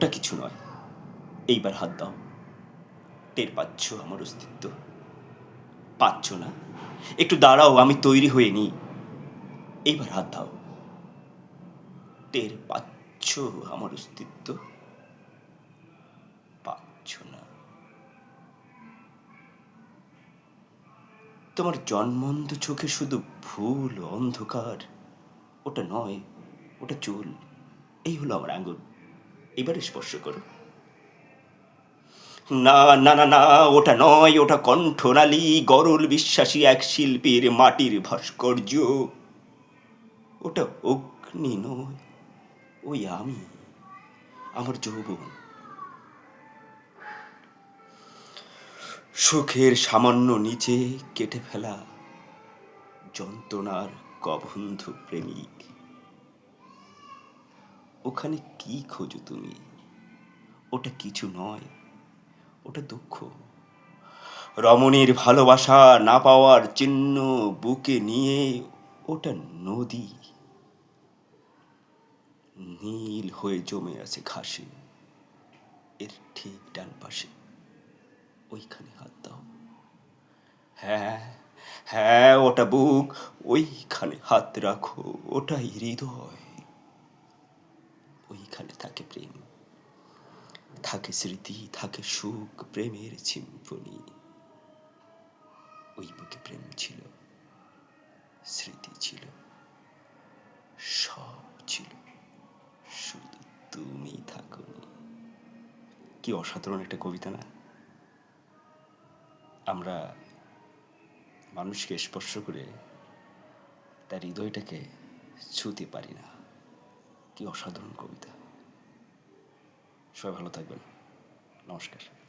ওটা কিছু নয়। এইবার হাত দাও। টের পাচ্ছ আমার অস্তিত্ব? পাচ্ছ না? একটু দাঁড়াও, আমি তৈরি হয়ে নিই। এইবার হাত দাও। টের পাচ্ছ আমার অস্তিত্ব? পাচ্ছ না? তোমার জন্মন্ধ চোখে শুধু ভুল, অন্ধকার। ওটা নয়, ওটা চুল। এই হলো আমার আঙ্গুল। এবারে স্পর্শ করো। না না না না, ওটা নয়, ওটা কণ্ঠনালী, গরল বিশ্বাসী এক শিল্পীর মাটির ভাস্কর্য। ওটা অগ্নি নয়, ওই আমি, আমার যৌবন। সুখের সামান্য নিচে কেটে ফেলা যন্ত্রণার কবন্ধ প্রেমিক। ওখানে কি খোঁজো তুমি? ওটা কিছু নয়, ওটা দুঃখ। রমণীর ভালোবাসা না পাওয়ার চিহ্ন বুকে নিয়ে। ওটা নদী, নীল হয়ে জমে আছে ঘাসে। এর ঠিক ডান পাশে। ওইখানে হাত দাও। হ্যাঁ হ্যাঁ, ওটা বুক। ওইখানে হাত রাখো। ওটাই হৃদয়। ওইখানে থাকে প্রেম, থাকে স্মৃতি, থাকে সুখ, প্রেমের সিম্ফনি। ওই বুকে প্রেম ছিল, স্মৃতি ছিল, সব ছিল, শুধু তুমি থাকোনি। কি অসাধারণ একটা কবিতা না? আমরা মানুষকে স্পর্শ করে তার হৃদয়টাকে ছুঁতে পারি না। কি অসাধারণ কবিতা। সবাই ভালো থাকবেন। নমস্কার।